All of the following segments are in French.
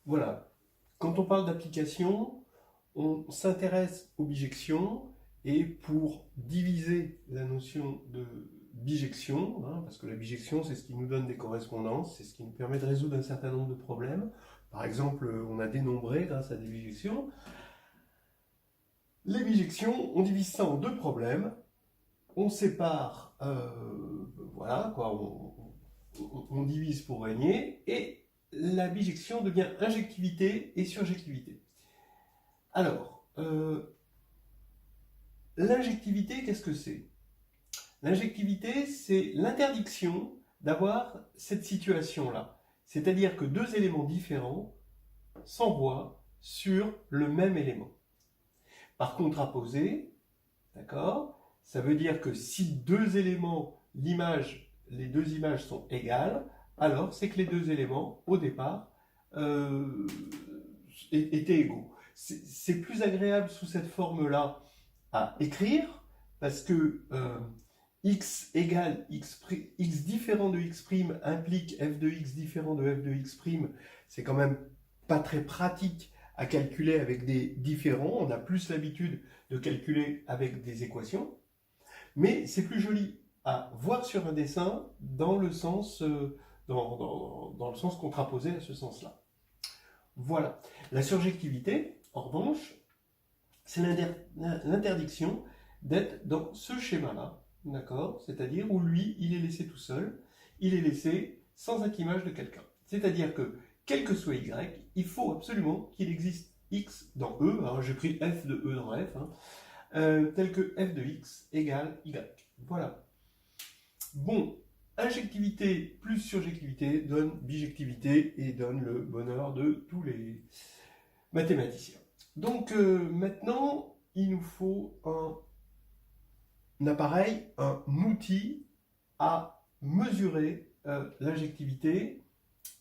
Voilà. Quand on parle d'application, on s'intéresse aux bijections et pour diviser la notion de bijection, hein, parce que la bijection c'est ce qui nous donne des correspondances, c'est ce qui nous permet de résoudre un certain nombre de problèmes. Par exemple, on a dénombré grâce à des bijections. Les bijections, on divise ça en deux problèmes. On sépare, voilà, quoi, on divise pour régner, et la bijection devient injectivité et surjectivité. Alors, l'injectivité, qu'est-ce que c'est? L'injectivité, c'est l'interdiction d'avoir cette situation-là. C'est-à-dire que deux éléments différents s'envoient sur le même élément. Par contraposé, d'accord, ça veut dire que si deux éléments, les deux images sont égales, alors c'est que les deux éléments, au départ, étaient égaux. C'est plus agréable sous cette forme-là à écrire, parce que x égale x différent de x' implique f de x différent de f de x', c'est quand même pas très pratique à calculer avec des différents, on a plus l'habitude de calculer avec des équations, mais c'est plus joli à voir sur un dessin dans le sens, dans le sens contraposé à ce sens-là. Voilà. La surjectivité, en revanche, c'est l'interdiction d'être dans ce schéma-là, d'accord? C'est-à-dire où lui, il est laissé tout seul, il est laissé sans être image de quelqu'un. C'est-à-dire que, quel que soit y, il faut absolument qu'il existe x dans E, alors j'ai pris f de E dans f, hein, tel que f de x égale y. Voilà. Bon, injectivité plus surjectivité donne bijectivité et donne le bonheur de tous les mathématiciens. Donc maintenant, il nous faut un appareil, un outil à mesurer l'injectivité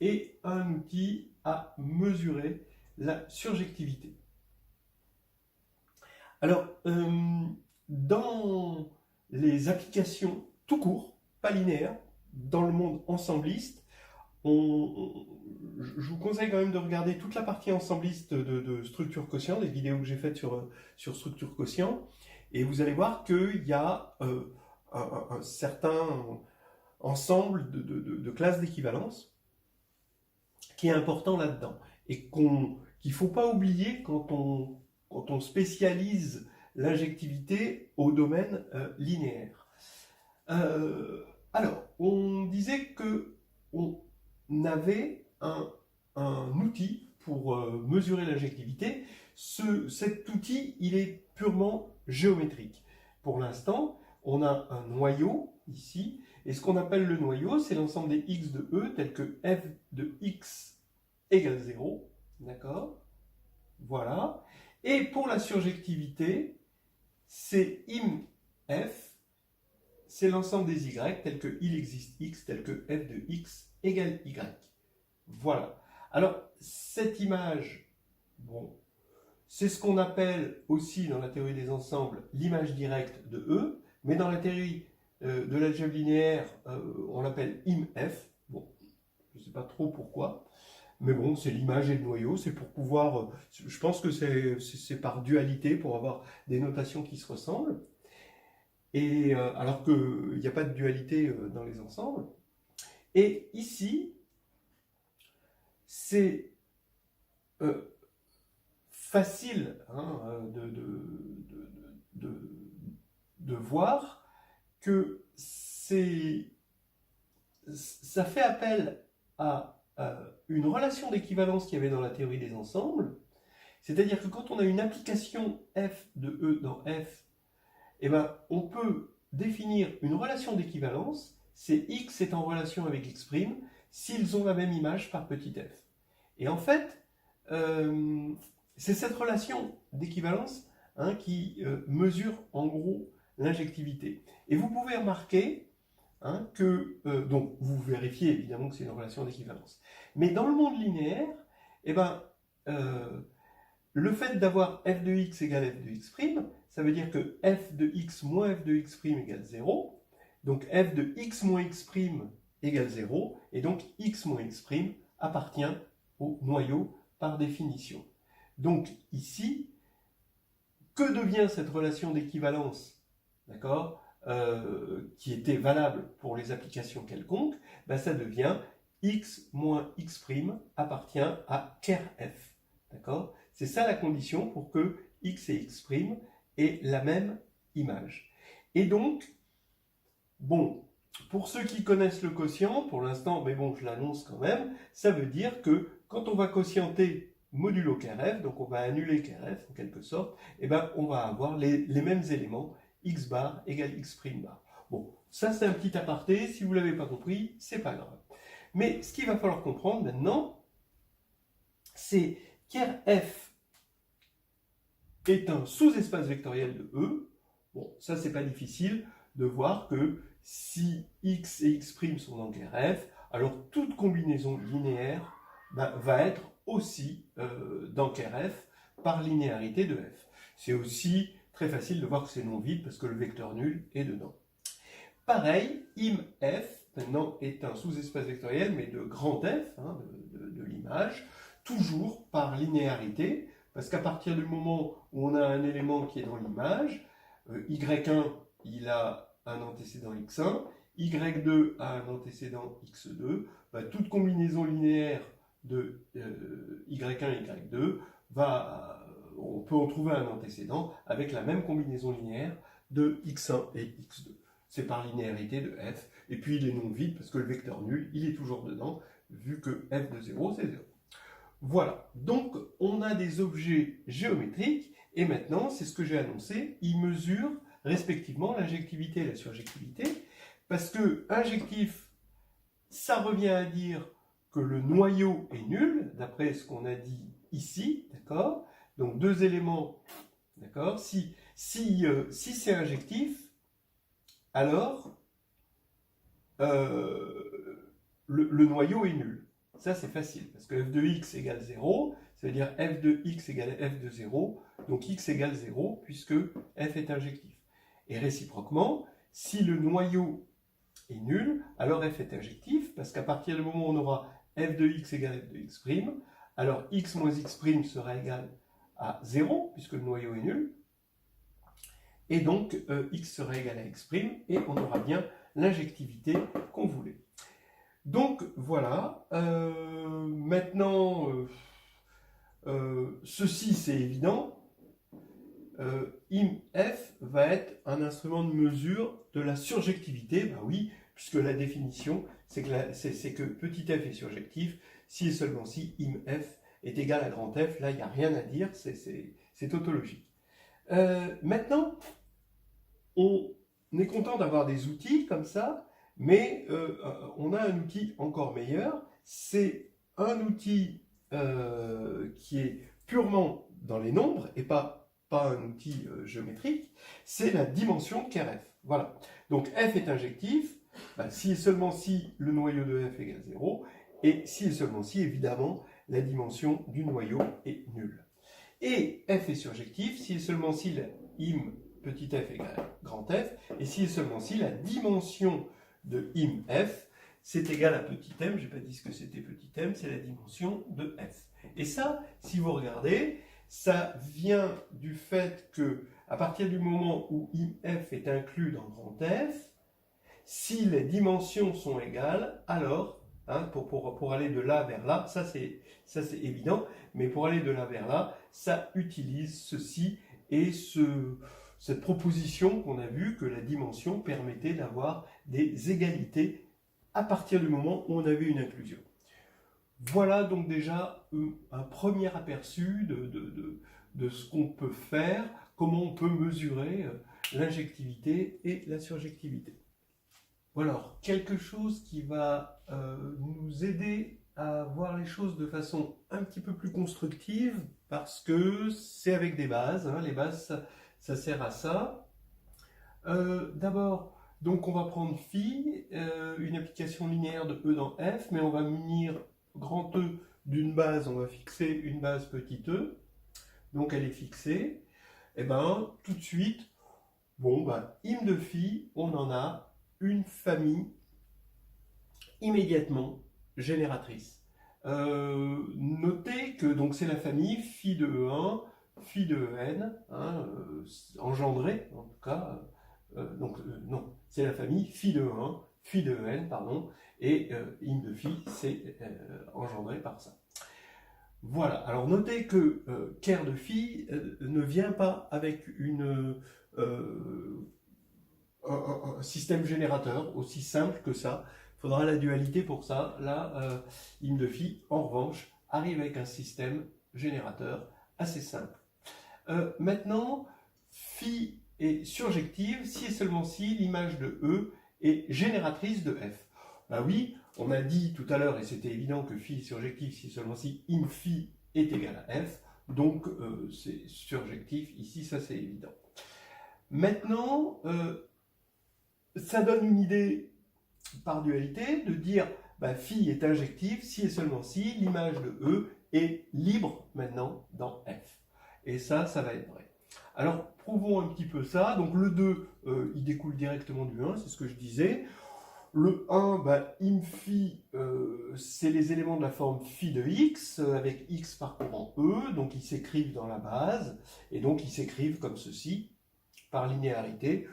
et un outil à mesurer la surjectivité. Alors, dans les applications tout court, pas linéaires, dans le monde ensembliste, je vous conseille quand même de regarder toute la partie ensembliste de structure quotient, des vidéos que j'ai faites sur structure quotient, et vous allez voir qu'il y a un certain ensemble de classes d'équivalence qui est important là-dedans, et qu'il ne faut pas oublier quand on spécialise l'injectivité au domaine linéaire. Alors, on disait qu'on avait un outil pour mesurer l'injectivité. Cet outil, il est purement géométrique. Pour l'instant, on a un noyau ici, et ce qu'on appelle le noyau, c'est l'ensemble des x de E, tel que f de x égale 0, d'accord? Voilà. Et pour la surjectivité, c'est im f, c'est l'ensemble des y, tel que il existe x, tel que f de x égale y. Voilà. Alors, cette image, bon, c'est ce qu'on appelle aussi dans la théorie des ensembles l'image directe de E, mais dans la théorie de l'algèbre linéaire, on l'appelle imf. Bon, je ne sais pas trop pourquoi, mais bon, c'est l'image et le noyau, c'est pour pouvoir, je pense que c'est par dualité, pour avoir des notations qui se ressemblent, et alors qu'il n'y a pas de dualité dans les ensembles. Et ici, c'est facile hein, de voir que ça fait appel à une relation d'équivalence qu'il y avait dans la théorie des ensembles, c'est-à-dire que quand on a une application f de E dans f, eh ben, on peut définir une relation d'équivalence, c'est x est en relation avec x', s'ils ont la même image par petit f. Et en fait, c'est cette relation d'équivalence hein, qui mesure en gros l'injectivité. Et vous pouvez remarquer hein, que, donc vous vérifiez évidemment que c'est une relation d'équivalence. Mais dans le monde linéaire, eh ben, le fait d'avoir f de x égale f de x', ça veut dire que f de x moins f de x' égale 0. Donc f de x moins x' égale 0. Et donc x moins x' appartient au noyau par définition. Donc ici, que devient cette relation d'équivalence, d'accord, qui était valable pour les applications quelconques? Ben, ça devient x moins x' appartient à ker f. D'accord? C'est ça la condition pour que x et x' aient la même image. Et donc, bon, pour ceux qui connaissent le quotient, pour l'instant, mais bon, je l'annonce quand même, ça veut dire que quand on va quotienter modulo ker f, donc on va annuler ker f en quelque sorte, et ben on va avoir les mêmes éléments, x bar égale x' bar. Bon, ça c'est un petit aparté, si vous ne l'avez pas compris, c'est pas grave. Mais ce qu'il va falloir comprendre maintenant, c'est ker f est un sous-espace vectoriel de E. Bon, ça c'est pas difficile de voir que si x et x' sont dans ker f, alors toute combinaison linéaire va être aussi dans ker f par linéarité de f. C'est aussi très facile de voir que c'est non vide parce que le vecteur nul est dedans. Pareil, im f maintenant est un sous-espace vectoriel mais de grand f, hein, de l'image, toujours par linéarité, parce qu'à partir du moment où on a un élément qui est dans l'image, y1 il a un antécédent x1, y2 a un antécédent x2, bah, toute combinaison linéaire de y1 et y2 on peut en trouver un antécédent avec la même combinaison linéaire de x1 et x2. C'est par linéarité de f, et puis il est non vide parce que le vecteur nul, il est toujours dedans, vu que f de 0, c'est 0. Voilà, donc on a des objets géométriques, et maintenant, c'est ce que j'ai annoncé, ils mesurent respectivement l'injectivité et la surjectivité, parce que injectif, ça revient à dire que le noyau est nul, d'après ce qu'on a dit ici, d'accord? Donc deux éléments, d'accord? Si c'est injectif, alors le noyau est nul. Ça c'est facile, parce que f de x égale 0, ça veut dire f de x égale f de 0, donc x égale 0, puisque f est injectif. Et réciproquement, si le noyau est nul, alors f est injectif, parce qu'à partir du moment où on aura f de x égale f de x', alors x moins x' sera égal à 0, puisque le noyau est nul, et donc x sera égal à x', et on aura bien l'injectivité qu'on voulait. Donc voilà, maintenant, ceci c'est évident, IMF va être un instrument de mesure de la surjectivité, ben oui, puisque la définition c'est que petit f est surjectif, si et seulement si IMF est égal à grand F, là il n'y a rien à dire, c'est tautologique. Maintenant, on est content d'avoir des outils comme ça, mais on a un outil encore meilleur, c'est un outil qui est purement dans les nombres et pas un outil géométrique, c'est la dimension ker f. Voilà. Donc f est injectif, si et seulement si le noyau de f égale 0, et si et seulement si, évidemment, la dimension du noyau est nulle. Et f est surjectif, si et seulement si la im petit f égale grand f, et si et seulement si la dimension de im f, c'est égal à petit m, je n'ai pas dit ce que c'était petit m, c'est la dimension de f. Et ça, si vous regardez, ça vient du fait que, à partir du moment où IF est inclus dans grand F, si les dimensions sont égales, alors, hein, pour aller de là vers là, ça c'est évident, mais pour aller de là vers là, ça utilise ceci et cette proposition qu'on a vue que la dimension permettait d'avoir des égalités à partir du moment où on avait une inclusion. Voilà donc déjà un premier aperçu de ce qu'on peut faire, comment on peut mesurer l'injectivité et la surjectivité. Voilà, alors, quelque chose qui va nous aider à voir les choses de façon un petit peu plus constructive, parce que c'est avec des bases, hein, les bases ça sert à ça. D'abord, donc on va prendre phi, une application linéaire de E dans F, mais on va munir grand E d'une base, on va fixer une base petit e, donc elle est fixée, et bien tout de suite, bon, im de phi, on en a une famille immédiatement génératrice. notez que donc c'est la famille phi de E1, phi de En, hein, engendrée en tout cas. Non, c'est la famille phi de E1, phi de En, pardon, et im de phi, c'est engendré par ça. Voilà, alors notez que ker de phi ne vient pas avec un système générateur aussi simple que ça. Il faudra la dualité pour ça. Là, im de phi, en revanche, arrive avec un système générateur assez simple. Maintenant, phi est surjective si et seulement si l'image de E est génératrice de f. Ben oui, on a dit tout à l'heure, et c'était évident que phi est surjectif si et seulement si im phi est égal à f, donc c'est surjectif ici, ça c'est évident. Maintenant, ça donne une idée par dualité de dire bah, phi est injectif si et seulement si l'image de E est libre maintenant dans f. Et ça va être vrai. Alors, prouvons un petit peu ça. Donc, le 2, il découle directement du 1, c'est ce que je disais. Le 1, bah, im phi, c'est les éléments de la forme phi de x, avec x parcourant E, donc ils s'écrivent dans la base, et donc ils s'écrivent comme ceci, par linéarité.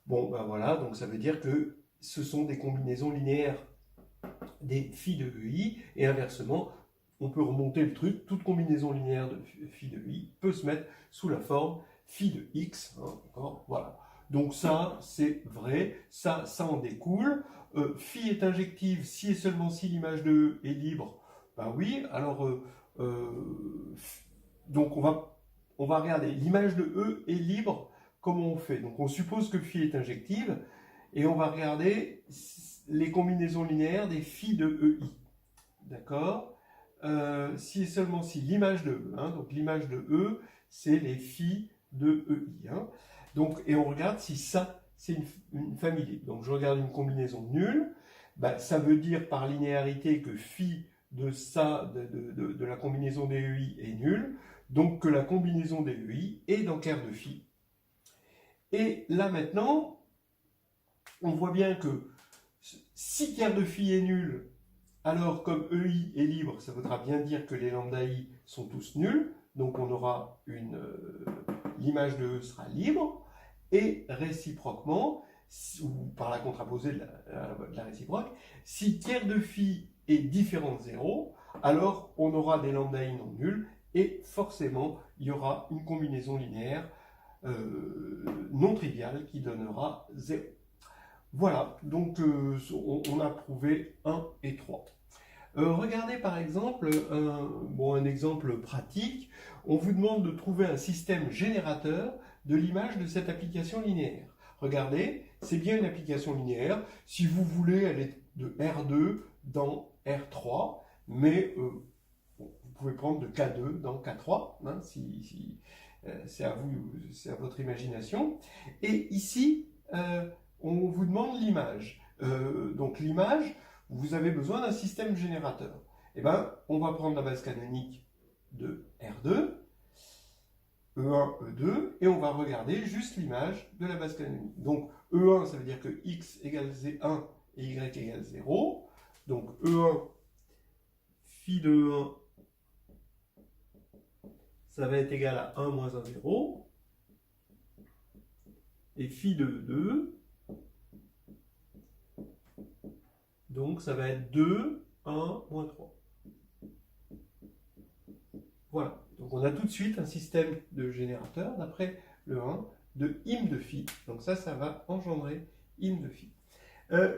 Bon, ben voilà, donc ça veut dire que ce sont des combinaisons linéaires des phi de EI, et inversement, on peut remonter le truc, toute combinaison linéaire de phi de EI peut se mettre sous la forme phi de x, hein, d'accord, voilà. Donc ça, c'est vrai, ça en découle. Phi est injective si et seulement si l'image de E est libre. Ben oui, alors, donc on va regarder, l'image de E est libre, comment on fait? Donc on suppose que phi est injective, et on va regarder les combinaisons linéaires des phi de EI. D'accord, si et seulement si l'image de E, hein, donc l'image de E, c'est les phi de EI. Hein. Donc, et on regarde si ça, c'est une famille libre. Donc je regarde une combinaison nulle, bah, ça veut dire par linéarité que phi de ça, de la combinaison des EI est nulle, donc que la combinaison des EI est dans ker de phi. Et là maintenant, on voit bien que si ker de phi est nul, alors comme EI est libre, ça voudra bien dire que les lambda i sont tous nuls, donc on aura l'image de E sera libre, et réciproquement, ou par la contraposée de la réciproque, si ker de phi est différent de 0, alors on aura des lambda i non nuls, et forcément il y aura une combinaison linéaire non triviale qui donnera 0. Voilà, donc on a prouvé 1 et 3. Regardez par exemple un exemple pratique. On vous demande de trouver un système générateur de l'image de cette application linéaire. Regardez, c'est bien une application linéaire. Si vous voulez, elle est de R2 dans R3, mais vous pouvez prendre de K2 dans K3, hein, c'est à vous, c'est à votre imagination. Et ici, on vous demande l'image. Donc l'image, vous avez besoin d'un système générateur. Eh bien, on va prendre la base canonique de R2, E1, E2, et on va regarder juste l'image de la base canonique. Donc E1, ça veut dire que x égale 1 et y égale 0. Donc E1, phi de E1, ça va être égal à 1 moins 1, 0. Et phi de 2, donc ça va être 2, 1, moins 3. Voilà, donc on a tout de suite un système de générateur, d'après le 1, de im de phi. Donc ça va engendrer im de phi.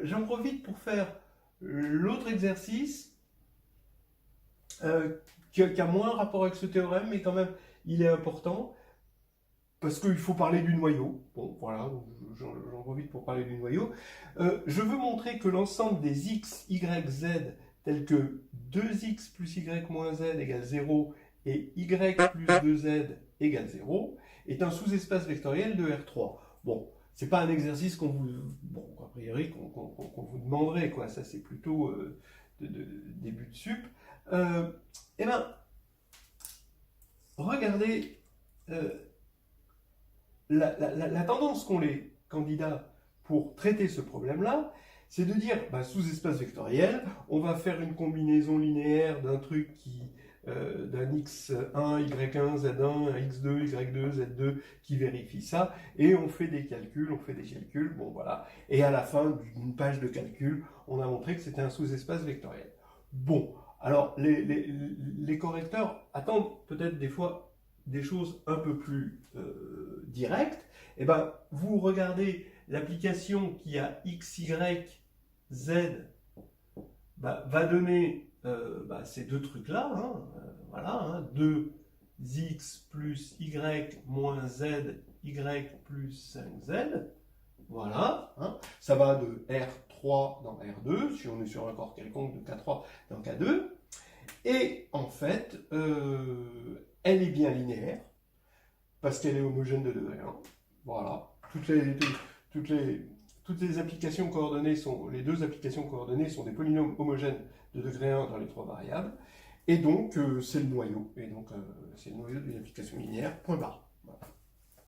J'en profite pour faire l'autre exercice, qui a moins rapport avec ce théorème, mais quand même, il est important, parce qu'il faut parler du noyau. Bon, voilà, j'en profite pour parler du noyau. Je veux montrer que l'ensemble des x, y, z, tels que 2x plus y moins z égale 0 et y plus 2z égale 0, est un sous-espace vectoriel de R3. Bon, c'est pas un exercice qu'on vous, a priori, qu'on vous demanderait, quoi. Ça, c'est plutôt début de sup. Eh bien, regardez la tendance qu'ont les candidats pour traiter ce problème-là, C'est de dire, bah, sous espace vectoriel, on va faire une combinaison linéaire d'un truc d'un x1, y1, z1, x2, y2, z2 qui vérifie ça, et on fait des calculs, bon voilà, et à la fin d'une page de calcul, on a montré que c'était un sous-espace vectoriel. Bon, alors les correcteurs attendent peut-être des fois des choses un peu plus directes. Et ben, vous regardez l'application qui a x, y, z, bah, va donner ces deux trucs-là, hein, voilà, hein, 2x plus y moins z, y plus 5z, voilà, hein, ça va de R3 dans R2, si on est sur un corps quelconque de K3 dans K2, et en fait, elle est bien linéaire, parce qu'elle est homogène de degré 1, voilà, toutes les applications coordonnées les deux applications coordonnées sont des polynômes homogènes de degré 1 dans les trois variables, et donc c'est le noyau, d'une application linéaire, point barre.